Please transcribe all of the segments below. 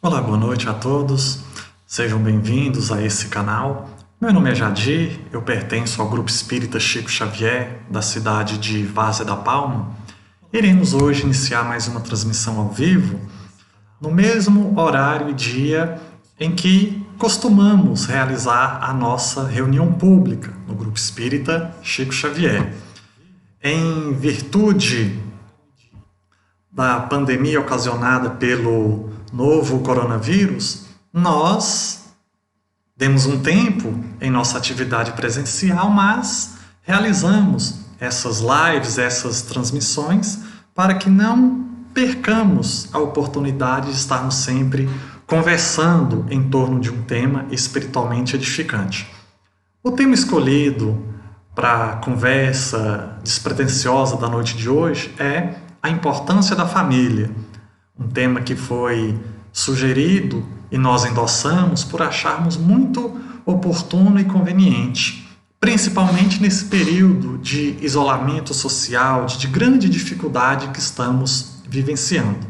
Olá, boa noite a todos. Sejam bem-vindos a esse canal. Meu nome é Jadir, eu pertenço ao Grupo Espírita Chico Xavier, da cidade de Várzea da Palma. Iremos hoje iniciar mais uma transmissão ao vivo, no mesmo horário e dia em que costumamos realizar a nossa reunião pública no Grupo Espírita Chico Xavier. Em virtude da pandemia ocasionada pelo novo coronavírus, nós demos um tempo em nossa atividade presencial, mas realizamos essas lives, essas transmissões, para que não percamos a oportunidade de estarmos sempre conversando em torno de um tema espiritualmente edificante. O tema escolhido para a conversa despretensiosa da noite de hoje é a importância da família, um tema que foi sugerido e nós endossamos por acharmos muito oportuno e conveniente, principalmente nesse período de isolamento social, de grande dificuldade que estamos vivenciando.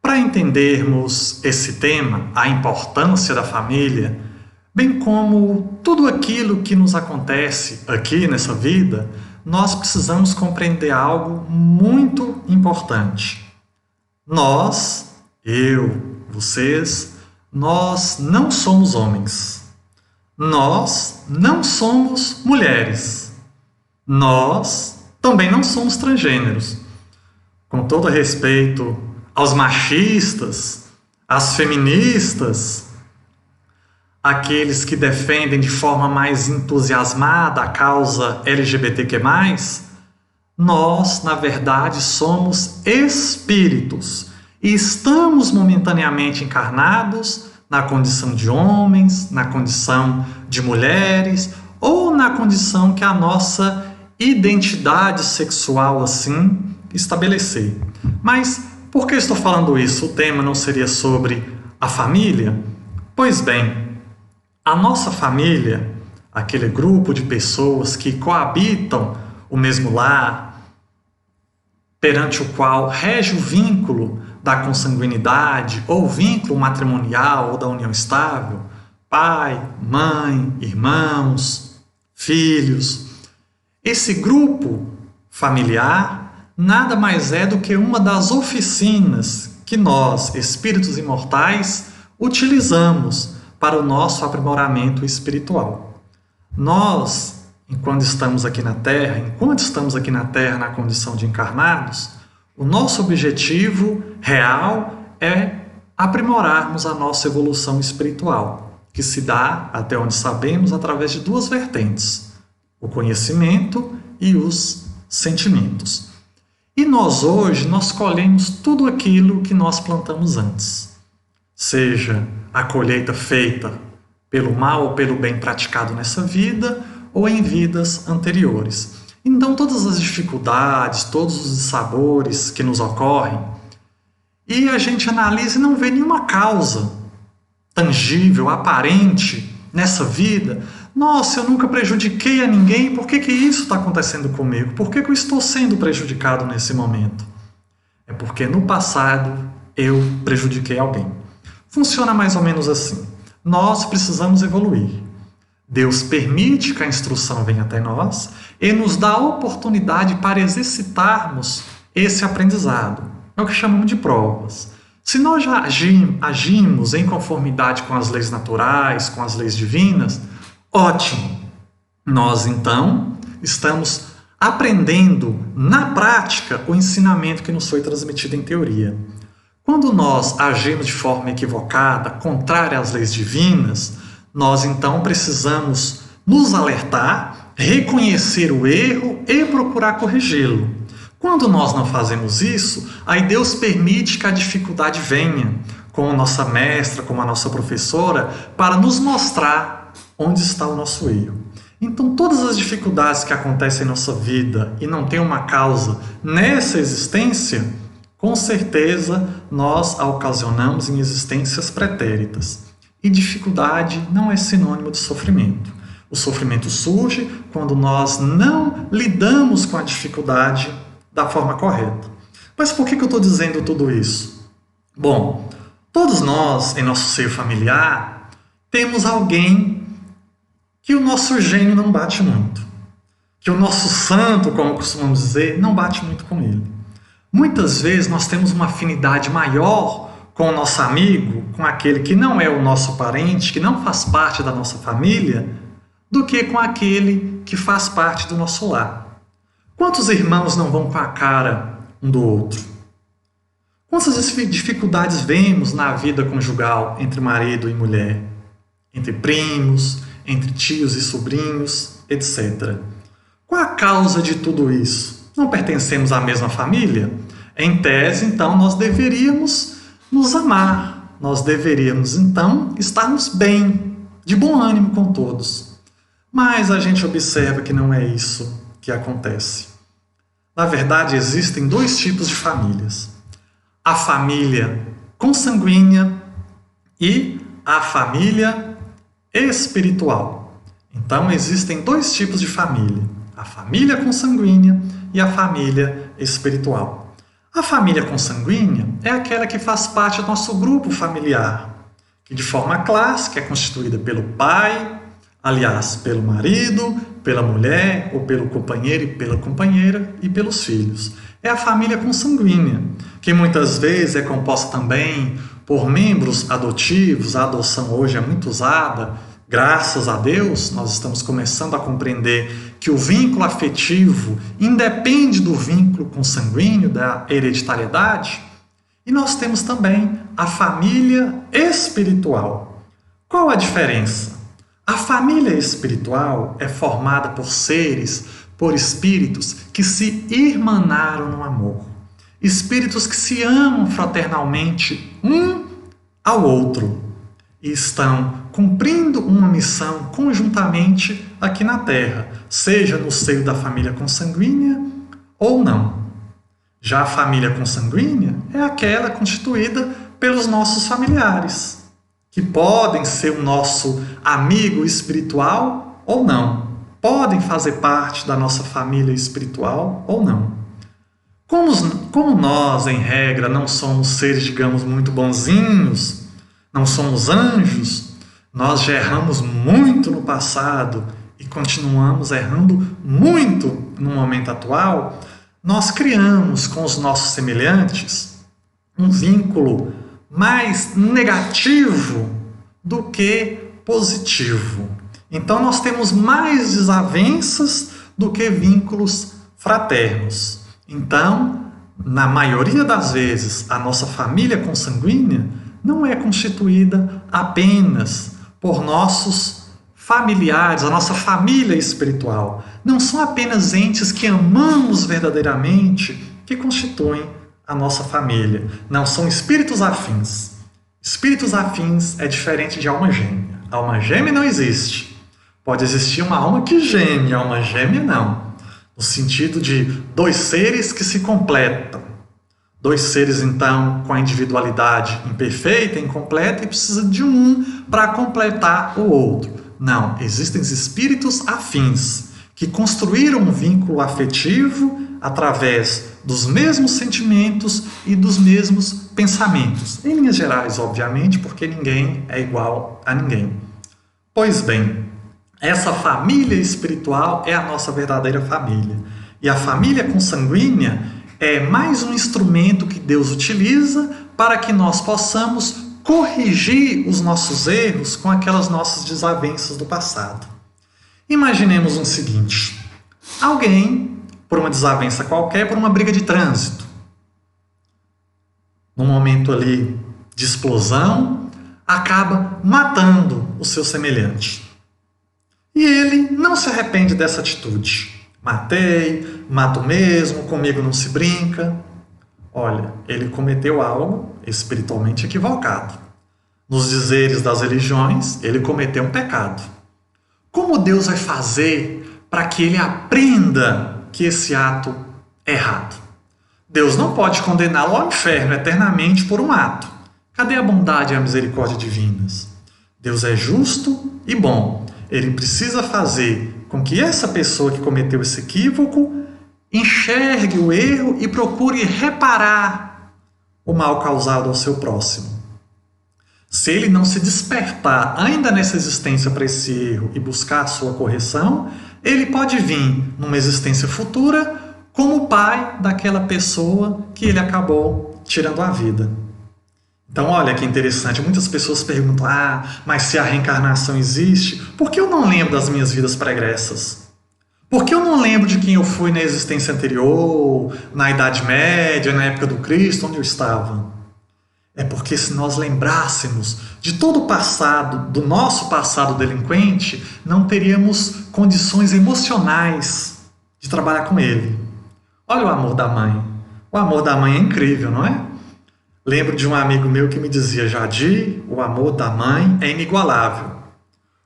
Para entendermos esse tema, a importância da família, bem como tudo aquilo que nos acontece aqui nessa vida, nós precisamos compreender algo muito importante. Nós, eu, vocês, nós não somos homens. Nós não somos mulheres. Nós também não somos transgêneros. Com todo respeito aos machistas, às feministas, aqueles que defendem de forma mais entusiasmada a causa LGBTQ+, nós, na verdade, somos espíritos e estamos momentaneamente encarnados na condição de homens, na condição de mulheres ou na condição que a nossa identidade sexual assim estabelecer. Mas por que estou falando isso? O tema não seria sobre a família? Pois bem, a nossa família, aquele grupo de pessoas que coabitam o mesmo lar, perante o qual rege o vínculo da consanguinidade, ou vínculo matrimonial ou da união estável, pai, mãe, irmãos, filhos. Esse grupo familiar nada mais é do que uma das oficinas que nós, espíritos imortais, utilizamos para o nosso aprimoramento espiritual. Nós, enquanto estamos aqui na Terra na condição de encarnados, o nosso objetivo real é aprimorarmos a nossa evolução espiritual, que se dá, até onde sabemos, através de duas vertentes: o conhecimento e os sentimentos. E nós hoje, nós colhemos tudo aquilo que nós plantamos antes. Seja a colheita feita pelo mal ou pelo bem praticado nessa vida ou em vidas anteriores. Então, todas as dificuldades, todos os dissabores que nos ocorrem, e a gente analisa e não vê nenhuma causa tangível, aparente nessa vida. Nossa, eu nunca prejudiquei a ninguém, por que isso está acontecendo comigo? Por que eu estou sendo prejudicado nesse momento? É porque no passado eu prejudiquei alguém. Funciona mais ou menos assim. Nós precisamos evoluir. Deus permite que a instrução venha até nós e nos dá a oportunidade para exercitarmos esse aprendizado. É o que chamamos de provas. Se nós já agimos em conformidade com as leis naturais, com as leis divinas, ótimo. Nós, então, estamos aprendendo na prática o ensinamento que nos foi transmitido em teoria. Quando nós agimos de forma equivocada, contrária às leis divinas, nós então precisamos nos alertar, reconhecer o erro e procurar corrigi-lo. Quando nós não fazemos isso, aí Deus permite que a dificuldade venha, como a nossa mestra, como a nossa professora, para nos mostrar onde está o nosso erro. Então, todas as dificuldades que acontecem em nossa vida e não tem uma causa nessa existência, com certeza nós a ocasionamos em existências pretéritas. E dificuldade não é sinônimo de sofrimento. O sofrimento surge quando nós não lidamos com a dificuldade da forma correta. Mas por que eu estou dizendo tudo isso? Bom, Todos nós, em nosso seio familiar, temos alguém que o nosso gênio não bate muito, que o nosso santo, como costumamos dizer, não bate muito com ele. Muitas vezes nós temos uma afinidade maior com o nosso amigo, com aquele que não é o nosso parente, que não faz parte da nossa família, do que com aquele que faz parte do nosso lar. Quantos irmãos não vão com a cara um do outro? Quantas dificuldades vemos na vida conjugal entre marido e mulher, entre primos, entre tios e sobrinhos, etc. Qual a causa de tudo isso? Não pertencemos à mesma família? Em tese, então, nós deveríamos nos amar, nós deveríamos, então, estarmos bem, de bom ânimo com todos. Mas a gente observa que não é isso que acontece. Na verdade, existem dois tipos de famílias. A família consanguínea e a família espiritual. Então, existem dois tipos de família. A família consanguínea e a família espiritual. A família consanguínea é aquela que faz parte do nosso grupo familiar, que de forma clássica é constituída pelo pai, aliás, pelo marido, pela mulher, ou pelo companheiro e pela companheira e pelos filhos. É a família consanguínea, que muitas vezes é composta também por membros adotivos. A adoção hoje é muito usada. Graças a Deus, nós estamos começando a compreender que o vínculo afetivo independe do vínculo consanguíneo, da hereditariedade. E nós temos também a família espiritual. Qual a diferença? A família espiritual é formada por seres, por espíritos que se irmanaram no amor. Espíritos que se amam fraternalmente um ao outro e estão cumprindo uma missão conjuntamente aqui na Terra, seja no seio da família consanguínea ou não. Já a família consanguínea é aquela constituída pelos nossos familiares, que podem ser o nosso amigo espiritual ou não, podem fazer parte da nossa família espiritual ou não. Como nós, em regra, não somos seres, digamos, muito bonzinhos, não somos anjos, nós já erramos muito no passado e continuamos errando muito no momento atual, nós criamos com os nossos semelhantes um vínculo mais negativo do que positivo. Então nós temos mais desavenças do que vínculos fraternos. Então, na maioria das vezes, a nossa família consanguínea não é constituída apenas por nossos familiares, a nossa família espiritual. Não são apenas entes que amamos verdadeiramente que constituem a nossa família. Não são espíritos afins. Espíritos afins é diferente de alma gêmea. Alma gêmea não existe. Pode existir uma alma que geme, alma gêmea não. No sentido de dois seres que se completam. Dois seres, então, com a individualidade imperfeita, incompleta, e precisa de um para completar o outro. Não, existem espíritos afins, que construíram um vínculo afetivo através dos mesmos sentimentos e dos mesmos pensamentos. Em linhas gerais, obviamente, porque ninguém é igual a ninguém. Pois bem, essa família espiritual é a nossa verdadeira família. E a família consanguínea é mais um instrumento que Deus utiliza para que nós possamos corrigir os nossos erros com aquelas nossas desavenças do passado. Imaginemos o seguinte: alguém, por uma desavença qualquer, por uma briga de trânsito, num momento ali de explosão, acaba matando o seu semelhante. E ele não se arrepende dessa atitude. Matei, mato mesmo, comigo não se brinca. Olha, ele cometeu algo espiritualmente equivocado. Nos dizeres das religiões, ele cometeu um pecado. Como Deus vai fazer para que ele aprenda que esse ato é errado? Deus não pode condená-lo ao inferno eternamente por um ato. Cadê a bondade e a misericórdia divinas? Deus é justo e bom. Ele precisa fazer com que essa pessoa que cometeu esse equívoco enxergue o erro e procure reparar o mal causado ao seu próximo. Se ele não se despertar ainda nessa existência para esse erro e buscar a sua correção, ele pode vir numa existência futura como pai daquela pessoa que ele acabou tirando a vida. Então, olha que interessante, muitas pessoas perguntam, mas se a reencarnação existe, por que eu não lembro das minhas vidas pregressas? Por que eu não lembro de quem eu fui na existência anterior, na Idade Média, na época do Cristo, onde eu estava? É porque se nós lembrássemos de todo o passado, do nosso passado delinquente, não teríamos condições emocionais de trabalhar com ele. Olha o amor da mãe. O amor da mãe é incrível, não é? Lembro de um amigo meu que me dizia, Jadir, o amor da mãe é inigualável.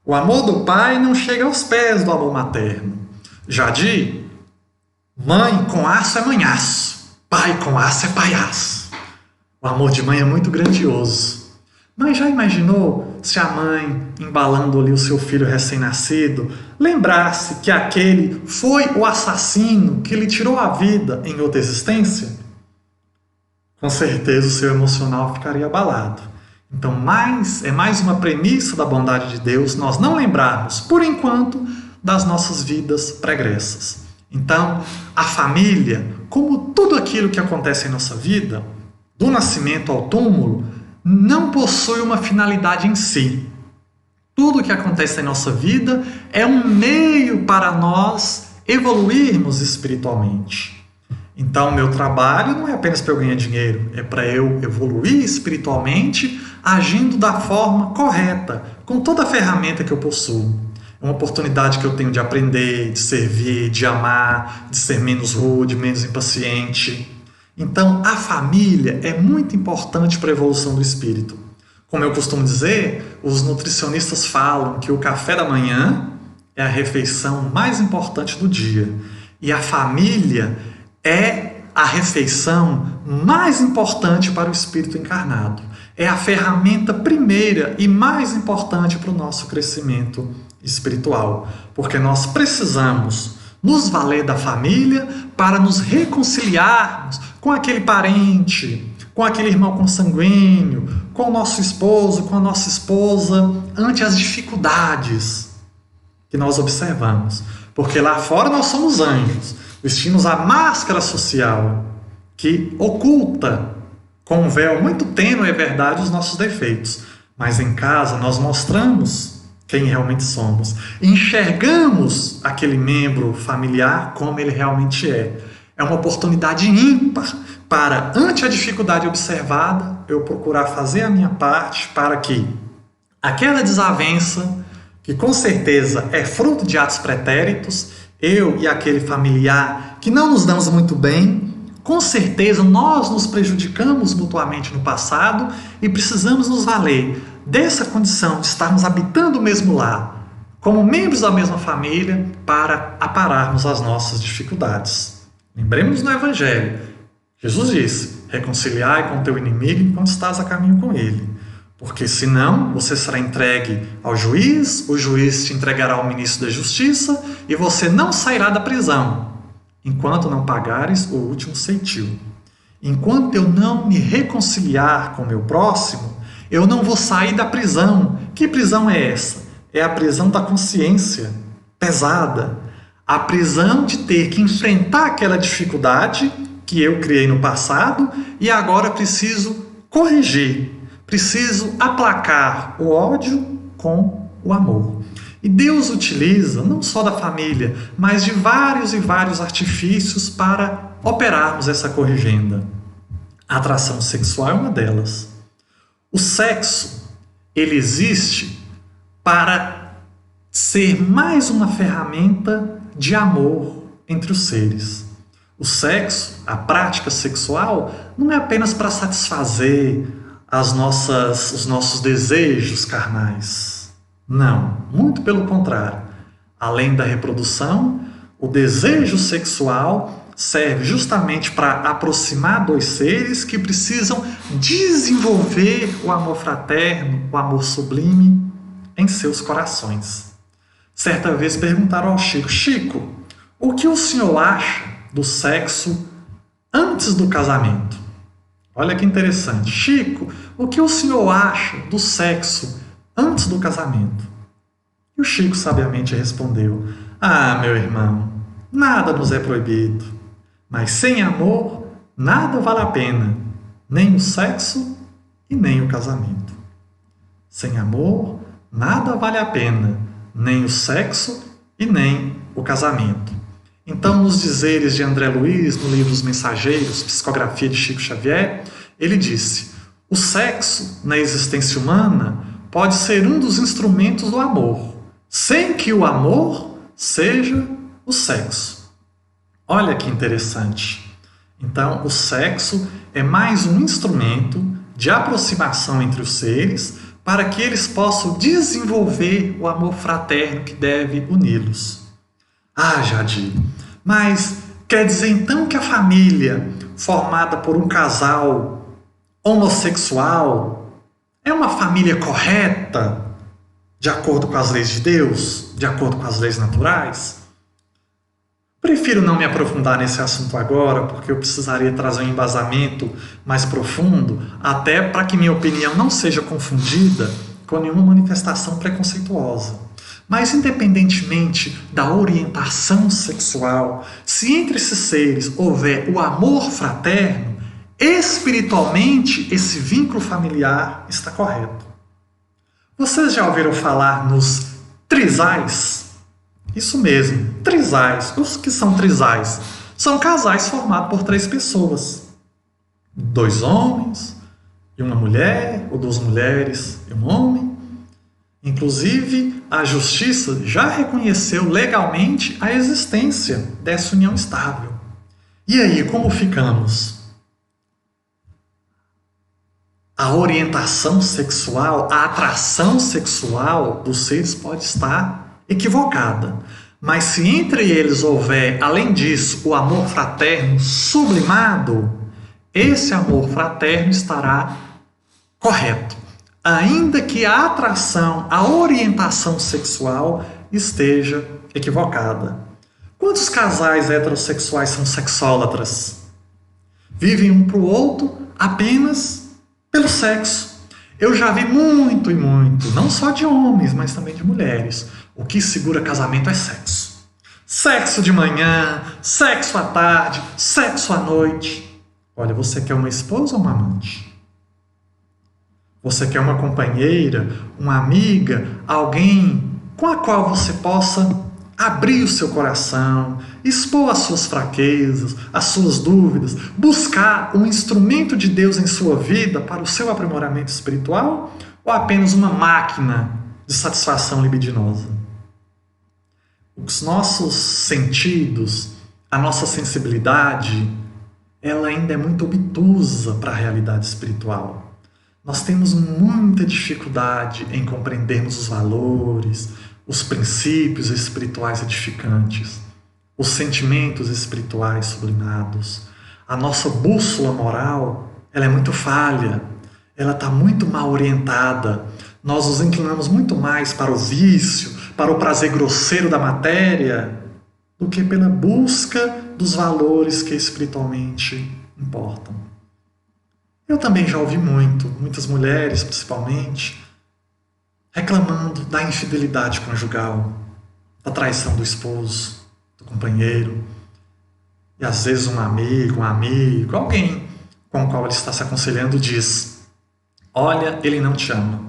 O amor do pai não chega aos pés do amor materno. Jadir, mãe com aço é manhaço, pai com aço é paiaço. O amor de mãe é muito grandioso. Mas já imaginou se a mãe, embalando ali o seu filho recém-nascido, lembrasse que aquele foi o assassino que lhe tirou a vida em outra existência? Com certeza o seu emocional ficaria abalado. Então, é mais uma premissa da bondade de Deus nós não lembrarmos, por enquanto, das nossas vidas pregressas. Então, a família, como tudo aquilo que acontece em nossa vida, do nascimento ao túmulo, não possui uma finalidade em si. Tudo o que acontece em nossa vida é um meio para nós evoluirmos espiritualmente. Então, meu trabalho não é apenas para eu ganhar dinheiro, é para eu evoluir espiritualmente, agindo da forma correta, com toda a ferramenta que eu possuo. É uma oportunidade que eu tenho de aprender, de servir, de amar, de ser menos rude, menos impaciente. Então, a família é muito importante para a evolução do espírito. Como eu costumo dizer, os nutricionistas falam que o café da manhã é a refeição mais importante do dia. E a família é a refeição mais importante para o espírito encarnado. É a ferramenta primeira e mais importante para o nosso crescimento espiritual. Porque nós precisamos nos valer da família para nos reconciliarmos com aquele parente, com aquele irmão consanguíneo, com o nosso esposo, com a nossa esposa, ante as dificuldades que nós observamos. Porque lá fora nós somos anjos, vestimos a máscara social que oculta com um véu muito tênue, é verdade, os nossos defeitos. Mas em casa nós mostramos quem realmente somos. Enxergamos aquele membro familiar como ele realmente é. É uma oportunidade ímpar para, ante a dificuldade observada, eu procurar fazer a minha parte para que aquela desavença, que com certeza é fruto de atos pretéritos, eu e aquele familiar que não nos damos muito bem, com certeza nós nos prejudicamos mutuamente no passado e precisamos nos valer dessa condição de estarmos habitando o mesmo lar, como membros da mesma família, para apararmos as nossas dificuldades. Lembremos do Evangelho. Jesus disse, reconciliai com teu inimigo enquanto estás a caminho com ele. Porque senão você será entregue ao juiz, o juiz te entregará ao ministro da Justiça e você não sairá da prisão, enquanto não pagares o último ceitil. Enquanto eu não me reconciliar com o meu próximo, eu não vou sair da prisão. Que prisão é essa? É a prisão da consciência pesada. A prisão de ter que enfrentar aquela dificuldade que eu criei no passado e agora preciso corrigir. Preciso aplacar o ódio com o amor. E Deus utiliza não só da família, mas de vários e vários artifícios para operarmos essa corrigenda. A atração sexual é uma delas. O sexo, ele existe para ser mais uma ferramenta de amor entre os seres. O sexo, a prática sexual, não é apenas para satisfazer os nossos desejos carnais. Não, muito pelo contrário. Além da reprodução, o desejo sexual serve justamente para aproximar dois seres que precisam desenvolver o amor fraterno, o amor sublime em seus corações. Certa vez perguntaram ao Chico, Chico, o que o senhor acha do sexo antes do casamento? Olha que interessante. Chico, o que o senhor acha do sexo antes do casamento? E o Chico sabiamente respondeu: ah, meu irmão, nada nos é proibido, mas sem amor nada vale a pena, nem o sexo e nem o casamento. Sem amor nada vale a pena, nem o sexo e nem o casamento. Então, nos dizeres de André Luiz, no livro Os Mensageiros, Psicografia de Chico Xavier, ele disse: o sexo na existência humana pode ser um dos instrumentos do amor, sem que o amor seja o sexo. Olha que interessante. Então, o sexo é mais um instrumento de aproximação entre os seres para que eles possam desenvolver o amor fraterno que deve uni-los. Ah, Jadir, mas quer dizer então que a família formada por um casal homossexual é uma família correta, de acordo com as leis de Deus, de acordo com as leis naturais? Prefiro não me aprofundar nesse assunto agora, porque eu precisaria trazer um embasamento mais profundo, até para que minha opinião não seja confundida com nenhuma manifestação preconceituosa. Mas, independentemente da orientação sexual, se entre esses seres houver o amor fraterno, espiritualmente esse vínculo familiar está correto. Vocês já ouviram falar nos trisais? Isso mesmo, trisais. Os que são trisais? São casais formados por 3 pessoas. 2 homens e uma mulher, ou 2 mulheres e um homem. Inclusive, a justiça já reconheceu legalmente a existência dessa união estável. E aí, como ficamos? A orientação sexual, a atração sexual dos seres pode estar equivocada. Mas se entre eles houver, além disso, o amor fraterno sublimado, esse amor fraterno estará correto. Ainda que a atração, a orientação sexual esteja equivocada. Quantos casais heterossexuais são sexólatras? Vivem um para o outro apenas pelo sexo. Eu já vi muito e muito, não só de homens, mas também de mulheres. O que segura casamento é sexo. Sexo de manhã, sexo à tarde, sexo à noite. Olha, você quer uma esposa ou uma amante? Você quer uma companheira, uma amiga, alguém com a qual você possa abrir o seu coração, expor as suas fraquezas, as suas dúvidas, buscar um instrumento de Deus em sua vida para o seu aprimoramento espiritual, ou apenas uma máquina de satisfação libidinosa? Os nossos sentidos, a nossa sensibilidade, ela ainda é muito obtusa para a realidade espiritual. Nós temos muita dificuldade em compreendermos os valores, os princípios espirituais edificantes, os sentimentos espirituais sublimados. A nossa bússola moral, ela é muito falha, ela está muito mal orientada. Nós nos inclinamos muito mais para o vício, para o prazer grosseiro da matéria, do que pela busca dos valores que espiritualmente importam. Eu também já ouvi muitas mulheres principalmente, reclamando da infidelidade conjugal, da traição do esposo, do companheiro, e às vezes um amigo, alguém com o qual ele está se aconselhando diz: olha, ele não te ama,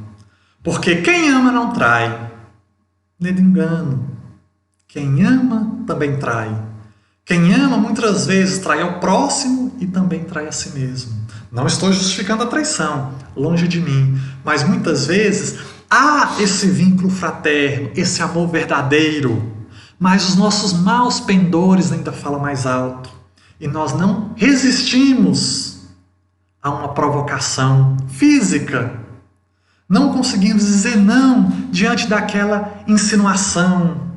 porque quem ama não trai. Nem de engano, quem ama também trai. Quem ama muitas vezes trai ao próximo e também trai a si mesmo. Não estou justificando a traição, longe de mim, mas muitas vezes há esse vínculo fraterno, esse amor verdadeiro, mas os nossos maus pendores ainda falam mais alto e nós não resistimos a uma provocação física. Não conseguimos dizer não diante daquela insinuação,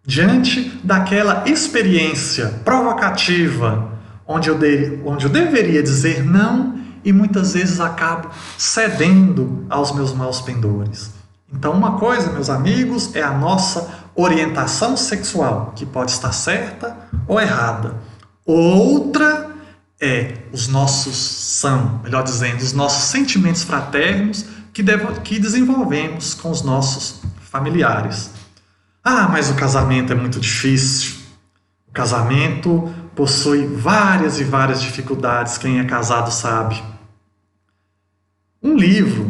diante daquela experiência provocativa, onde eu deveria dizer não e muitas vezes acabo cedendo aos meus maus pendores. Então, uma coisa, meus amigos, é a nossa orientação sexual, que pode estar certa ou errada. Outra melhor dizendo, os nossos sentimentos fraternos que desenvolvemos com os nossos familiares. Ah, mas o casamento é muito difícil. O casamento possui várias e várias dificuldades, quem é casado sabe. Um livro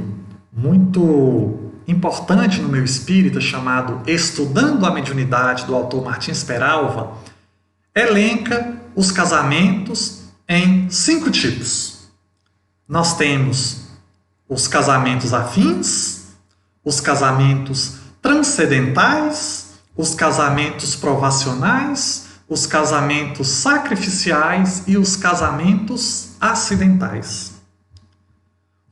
muito importante no meio espírita, chamado Estudando a Mediunidade, do autor Martins Peralva, elenca os casamentos em 5 tipos. Nós temos os casamentos afins, os casamentos transcendentais, os casamentos provacionais, os casamentos sacrificiais e os casamentos acidentais.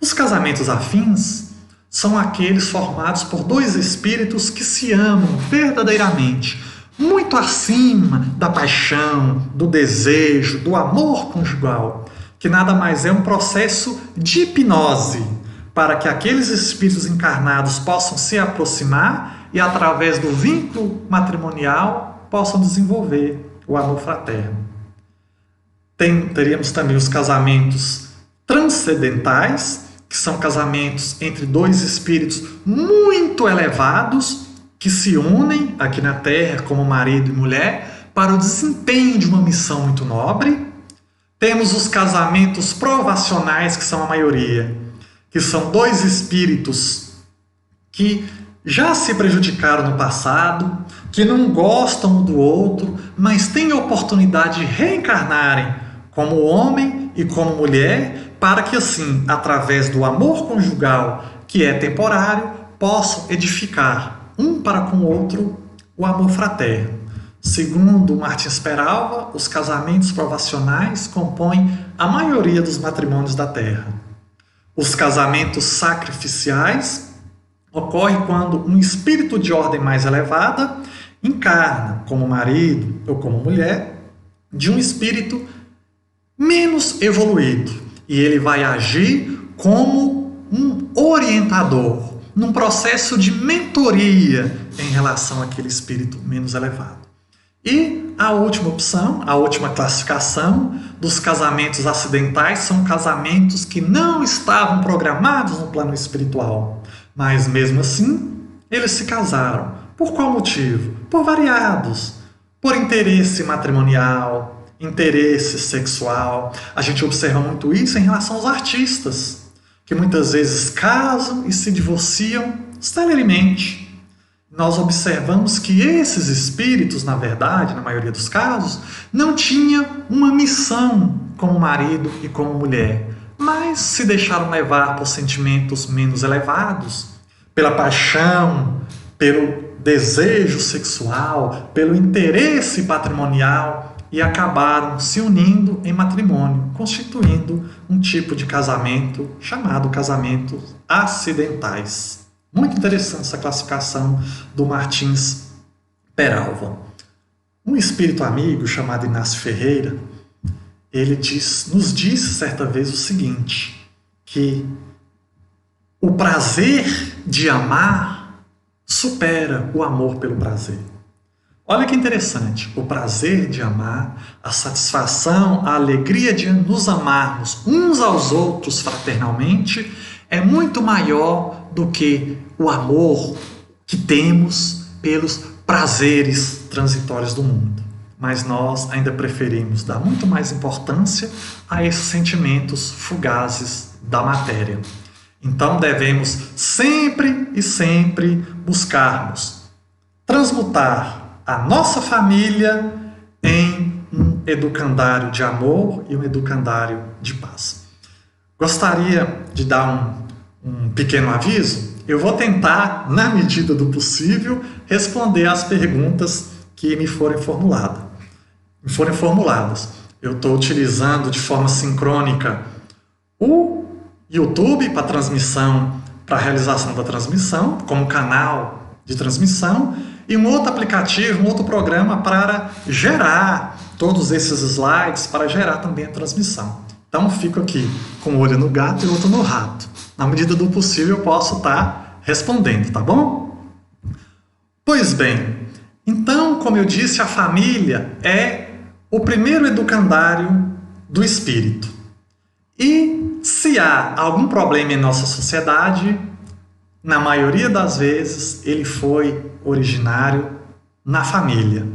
Os casamentos afins são aqueles formados por 2 espíritos que se amam verdadeiramente, muito acima da paixão, do desejo, do amor conjugal, que nada mais é um processo de hipnose para que aqueles espíritos encarnados possam se aproximar e, através do vínculo matrimonial, possam desenvolver o amor fraterno. Teríamos também os casamentos transcendentais, que são casamentos entre 2 espíritos muito elevados que se unem aqui na Terra como marido e mulher para o desempenho de uma missão muito nobre. Temos os casamentos provacionais, que são a maioria, que são 2 espíritos que já se prejudicaram no passado, que não gostam um do outro, mas têm a oportunidade de reencarnarem como homem e como mulher, para que assim, através do amor conjugal, que é temporário, possam edificar um para com o outro o amor fraterno. Segundo Martins Peralva, os casamentos provacionais compõem a maioria dos matrimônios da Terra. Os casamentos sacrificiais ocorrem quando um espírito de ordem mais elevada encarna como marido ou como mulher de um espírito menos evoluído, e ele vai agir como um orientador, num processo de mentoria em relação àquele espírito menos elevado. E a última opção, a última classificação dos casamentos acidentais são casamentos que não estavam programados no plano espiritual, mas mesmo assim eles se casaram. Por qual motivo? Por variados. Por interesse matrimonial, interesse sexual. A gente observa muito isso em relação aos artistas, que muitas vezes casam e se divorciam celeremente. Nós observamos que esses espíritos, na verdade, na maioria dos casos, não tinham uma missão como marido e como mulher, mas se deixaram levar por sentimentos menos elevados, pela paixão, pelo desejo sexual, pelo interesse patrimonial, e acabaram se unindo em matrimônio, constituindo um tipo de casamento chamado casamentos acidentais. Muito interessante essa classificação do Martins Peralva. Um espírito amigo chamado Inácio Ferreira, ele nos disse certa vez o seguinte, que o prazer de amar supera o amor pelo prazer. Olha que interessante, o prazer de amar, a satisfação, a alegria de nos amarmos uns aos outros fraternalmente é muito maior do que o amor que temos pelos prazeres transitórios do mundo. Mas nós ainda preferimos dar muito mais importância a esses sentimentos fugazes da matéria. Então devemos sempre e sempre buscarmos transmutar a nossa família em um educandário de amor e um educandário de paz. Gostaria de dar um pequeno aviso. Eu vou tentar, na medida do possível, responder às perguntas que me forem formuladas. Eu estou utilizando de forma sincrônica o YouTube para transmissão, para a realização da transmissão, como canal de transmissão, e um outro aplicativo, um outro programa para gerar todos esses slides, para gerar também a transmissão. Então, fico aqui com um olho no gato e outro no rato. Na medida do possível, eu posso estar respondendo, tá bom? Pois bem, então, como eu disse, a família é o primeiro educandário do espírito. E se há algum problema em nossa sociedade, na maioria das vezes ele foi originário na família.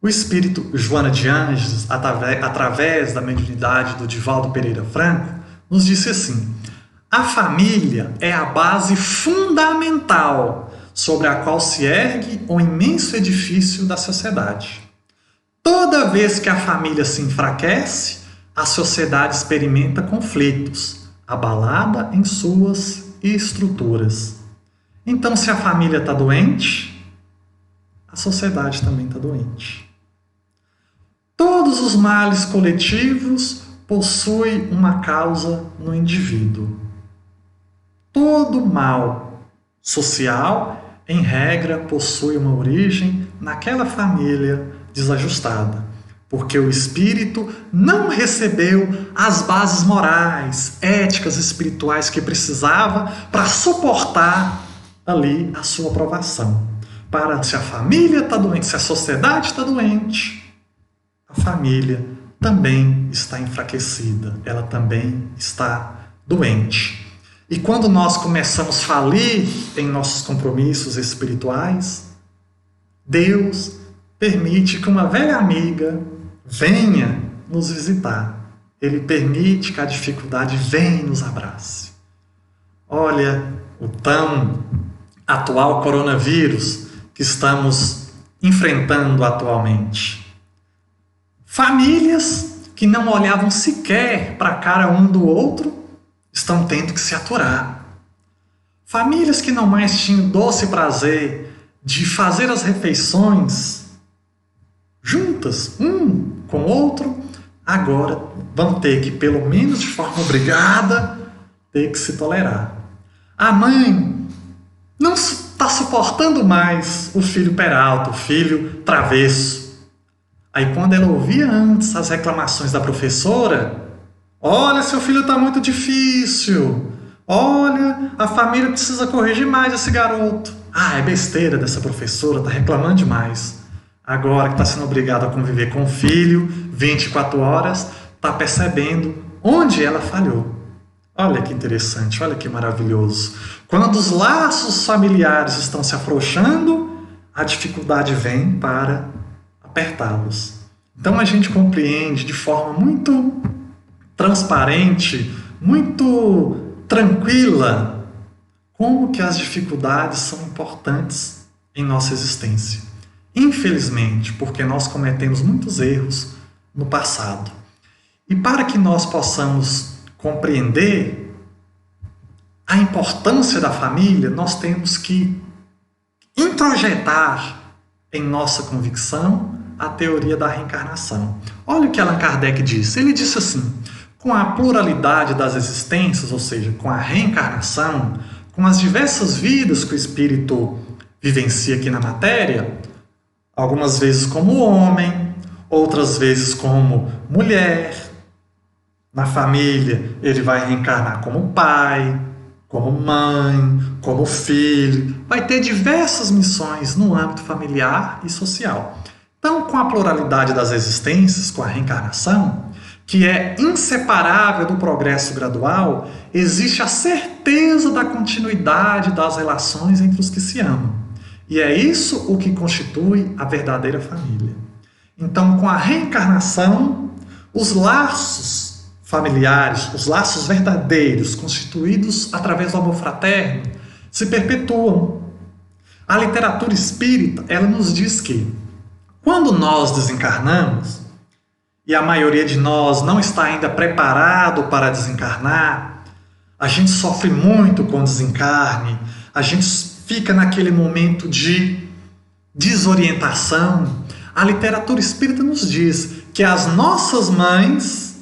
O espírito Joana de Ângeles, através da mediunidade do Divaldo Pereira Franco, nos disse assim: a família é a base fundamental sobre a qual se ergue o imenso edifício da sociedade. Toda vez que a família se enfraquece, a sociedade experimenta conflitos, abalada em suas estruturas. Então, se a família está doente, a sociedade também está doente. Todos os males coletivos possuem uma causa no indivíduo. Todo mal social, em regra, possui uma origem naquela família desajustada, porque o espírito não recebeu as bases morais, éticas, espirituais que precisava para suportar ali a sua aprovação. Para se a família está doente, se a sociedade está doente, a família também está enfraquecida, ela também está doente. E quando nós começamos a falir em nossos compromissos espirituais, Deus permite que uma velha amiga venha nos visitar. Ele permite que a dificuldade venha e nos abrace. Olha o tão atual coronavírus que estamos enfrentando atualmente. Famílias que não olhavam sequer para a cara um do outro estão tendo que se aturar. Famílias que não mais tinham doce prazer de fazer as refeições juntas, um com o outro, agora vão ter que, pelo menos de forma obrigada, ter que se tolerar. A mãe não está suportando mais o filho peralta, o filho travesso. Aí quando ela ouvia antes as reclamações da professora: olha, seu filho está muito difícil, olha, a família precisa corrigir mais esse garoto. Ah, é besteira dessa professora, está reclamando demais. Agora que está sendo obrigado a conviver com o filho 24 horas, está percebendo onde ela falhou. Olha que interessante, olha que maravilhoso. Quando os laços familiares estão se afrouxando, a dificuldade vem para apertá-los. Então a gente compreende de forma muito transparente, muito tranquila, como que as dificuldades são importantes em nossa existência. Infelizmente, porque nós cometemos muitos erros no passado. E para que nós possamos compreender a importância da família, nós temos que introjetar em nossa convicção a teoria da reencarnação. Olha o que Allan Kardec disse. Ele disse assim: com a pluralidade das existências, ou seja, com a reencarnação, com as diversas vidas que o espírito vivencia aqui na matéria, algumas vezes como homem, outras vezes como mulher. Na família, ele vai reencarnar como pai, como mãe, como filho. Vai ter diversas missões no âmbito familiar e social. Então, com a pluralidade das existências, com a reencarnação, que é inseparável do progresso gradual, existe a certeza da continuidade das relações entre os que se amam. E é isso o que constitui a verdadeira família. Então, com a reencarnação, os laços familiares, os laços verdadeiros, constituídos através do amor fraterno, se perpetuam. A literatura espírita, ela nos diz que, quando nós desencarnamos, e a maioria de nós não está ainda preparado para desencarnar, a gente sofre muito com o desencarne, a gente fica naquele momento de desorientação. A literatura espírita nos diz que as nossas mães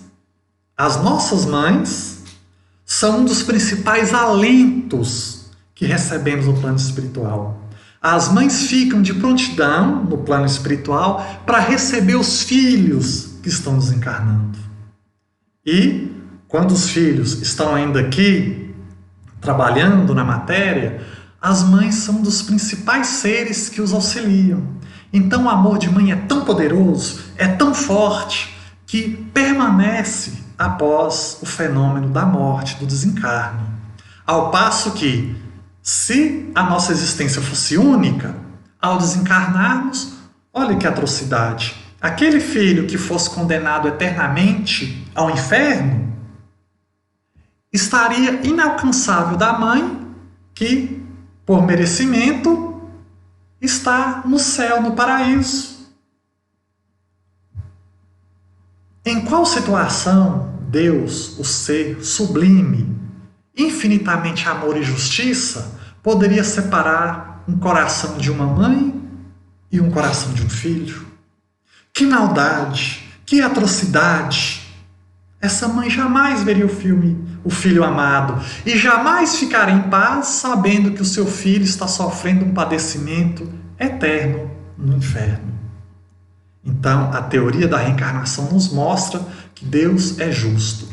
são um dos principais alentos que recebemos no plano espiritual. As mães ficam de prontidão no plano espiritual para receber os filhos que estão desencarnando. E quando os filhos estão ainda aqui, trabalhando na matéria, as mães são um dos principais seres que os auxiliam. Então o amor de mãe é tão poderoso, é tão forte, que permanece após o fenômeno da morte, do desencarne. Ao passo que, se a nossa existência fosse única, ao desencarnarmos, olha que atrocidade, aquele filho que fosse condenado eternamente ao inferno estaria inalcançável da mãe que, por merecimento, está no céu, no paraíso. Em qual situação Deus, o ser sublime, infinitamente amor e justiça, poderia separar um coração de uma mãe e um coração de um filho? Que maldade, que atrocidade! Essa mãe jamais veria o filho amado e jamais ficaria em paz sabendo que o seu filho está sofrendo um padecimento eterno no inferno. Então, a teoria da reencarnação nos mostra que Deus é justo,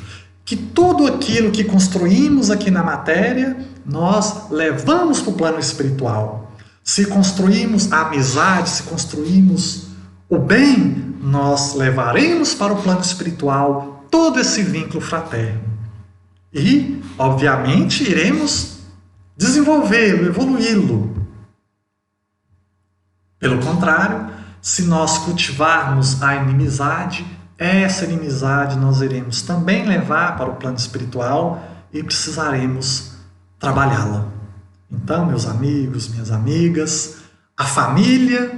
que tudo aquilo que construímos aqui na matéria, nós levamos para o plano espiritual. Se construímos a amizade, se construímos o bem, nós levaremos para o plano espiritual todo esse vínculo fraterno. E, obviamente, iremos desenvolvê-lo, evoluí-lo. Pelo contrário, se nós cultivarmos a inimizade, essa inimizade nós iremos também levar para o plano espiritual e precisaremos trabalhá-la. Então, meus amigos, minhas amigas, a família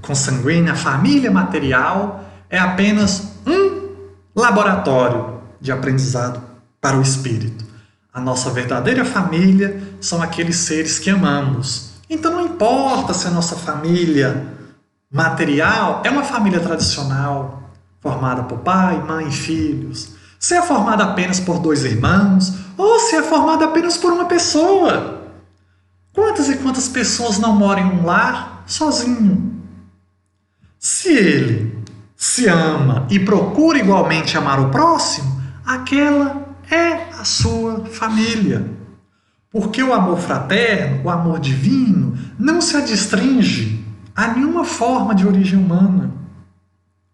consanguínea, a família material é apenas um laboratório de aprendizado para o espírito. A nossa verdadeira família são aqueles seres que amamos. Então não importa se a nossa família material é uma família tradicional, formada por pai, mãe e filhos, se é formada apenas por 2 irmãos, ou se é formada apenas por uma pessoa. Quantas e quantas pessoas não moram em um lar sozinho? Se ele se ama e procura igualmente amar o próximo, aquela é a sua família. Porque o amor fraterno, o amor divino, não se adstringe a nenhuma forma de origem humana.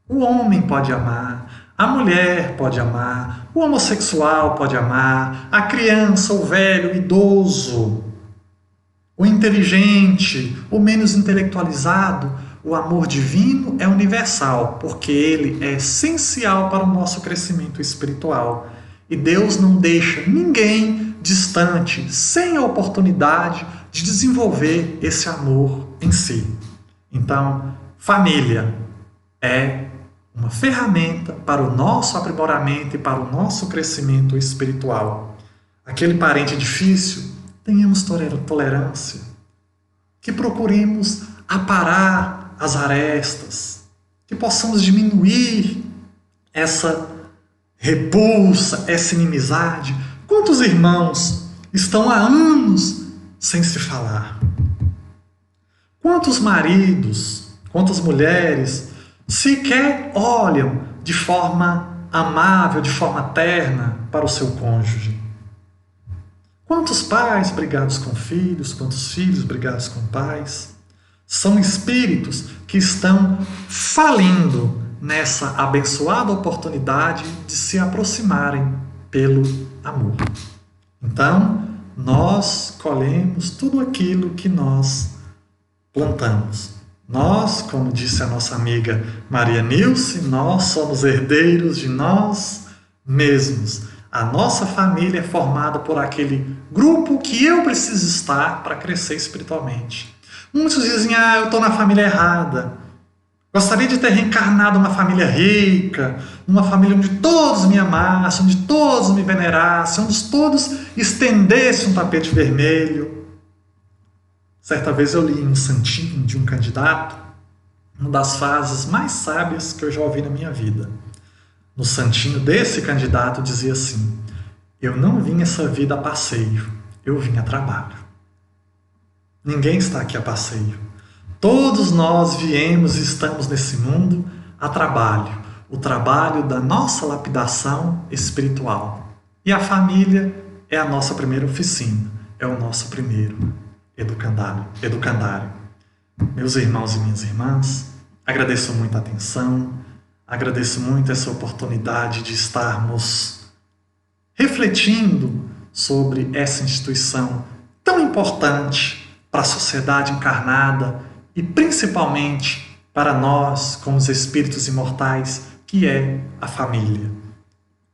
O homem pode amar, a mulher pode amar, o homossexual pode amar, a criança, o velho, o idoso, o inteligente, o menos intelectualizado. O amor divino é universal, porque ele é essencial para o nosso crescimento espiritual. E Deus não deixa ninguém distante, sem a oportunidade de desenvolver esse amor em si. Então, família é uma ferramenta para o nosso aprimoramento e para o nosso crescimento espiritual. Aquele parente difícil, tenhamos tolerância, que procuremos aparar as arestas, que possamos diminuir essa repulsa, essa inimizade. Quantos irmãos estão há anos sem se falar? Quantos maridos, quantas mulheres sequer olham de forma amável, de forma terna para o seu cônjuge? Quantos pais brigados com filhos, quantos filhos brigados com pais? São espíritos que estão falindo nessa abençoada oportunidade de se aproximarem pelo amor. Então, nós colhemos tudo aquilo que nós plantamos. Nós, como disse a nossa amiga Maria Nilce, nós somos herdeiros de nós mesmos. A nossa família é formada por aquele grupo que eu preciso estar para crescer espiritualmente. Muitos dizem, eu estou na família errada. Gostaria de ter reencarnado numa família rica, numa família onde todos me amassem, onde todos me venerassem, onde todos estendessem um tapete vermelho. Certa vez eu li um santinho de um candidato, uma das frases mais sábias que eu já ouvi na minha vida. No santinho desse candidato dizia assim: eu não vim essa vida a passeio, eu vim a trabalho. Ninguém está aqui a passeio. Todos nós viemos e estamos nesse mundo a trabalho. O trabalho da nossa lapidação espiritual. E a família é a nossa primeira oficina. É o nosso primeiro educandário. Meus irmãos e minhas irmãs, agradeço muito a atenção. Agradeço muito essa oportunidade de estarmos refletindo sobre essa instituição tão importante para a sociedade encarnada e principalmente para nós, como os espíritos imortais, que é a família.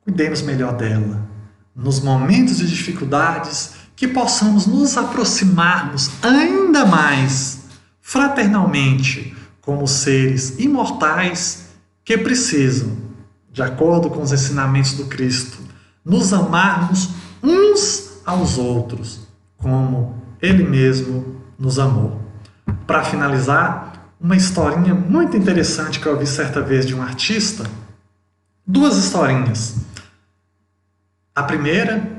Cuidemos melhor dela. Nos momentos de dificuldades, que possamos nos aproximarmos ainda mais fraternalmente como seres imortais que precisam, de acordo com os ensinamentos do Cristo, nos amarmos uns aos outros, como Ele mesmo nos amou. Para finalizar, uma historinha muito interessante que eu ouvi certa vez de um artista, duas historinhas. A primeira,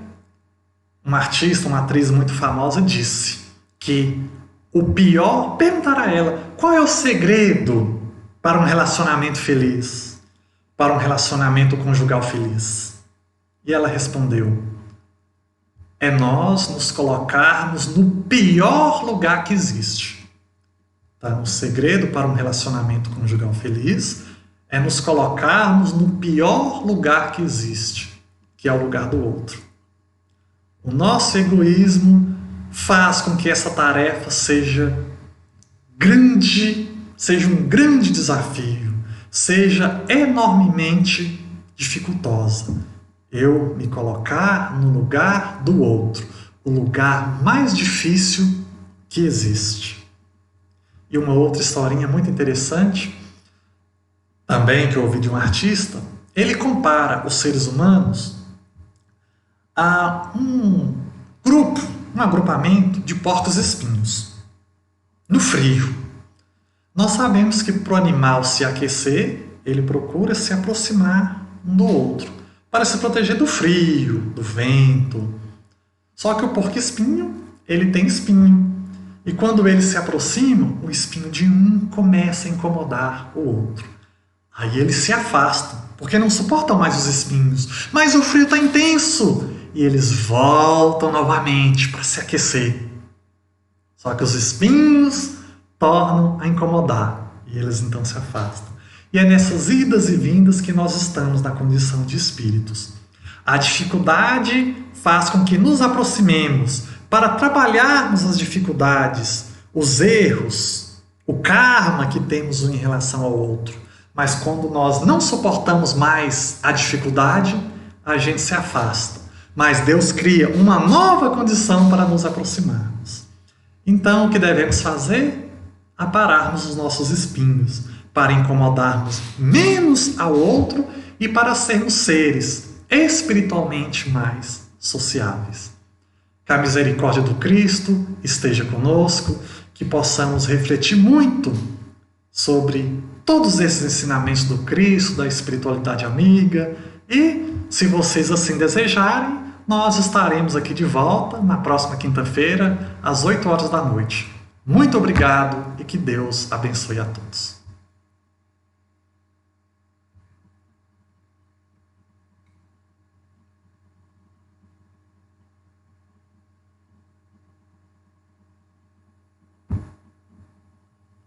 uma artista, uma atriz muito famosa disse que perguntaram a ela, qual é o segredo para um relacionamento feliz, para um relacionamento conjugal feliz? E ela respondeu, é nós nos colocarmos no pior lugar que existe. Tá? O segredo para um relacionamento conjugal feliz é nos colocarmos no pior lugar que existe, que é o lugar do outro. O nosso egoísmo faz com que essa tarefa seja um grande desafio, seja enormemente dificultosa. Eu me colocar no lugar do outro, o lugar mais difícil que existe. E uma outra historinha muito interessante, também que eu ouvi de um artista, ele compara os seres humanos a um agrupamento de porcos-espinhos. No frio, nós sabemos que para o animal se aquecer, ele procura se aproximar um do outro, para se proteger do frio, do vento. Só que o porco-espinho, ele tem espinho. E quando eles se aproximam, o espinho de um começa a incomodar o outro. Aí eles se afastam, porque não suportam mais os espinhos. Mas o frio está intenso! E eles voltam novamente para se aquecer. Só que os espinhos tornam a incomodar. E eles então se afastam. E é nessas idas e vindas que nós estamos na condição de espíritos. A dificuldade faz com que nos aproximemos para trabalharmos as dificuldades, os erros, o karma que temos um em relação ao outro. Mas quando nós não suportamos mais a dificuldade, a gente se afasta. Mas Deus cria uma nova condição para nos aproximarmos. Então, o que devemos fazer? Apararmos os nossos espinhos, para incomodarmos menos ao outro e para sermos seres espiritualmente mais sociáveis. Que a misericórdia do Cristo esteja conosco, que possamos refletir muito sobre todos esses ensinamentos do Cristo, da espiritualidade amiga, e, se vocês assim desejarem, nós estaremos aqui de volta na próxima quinta-feira, às 8 horas da noite. Muito obrigado e que Deus abençoe a todos.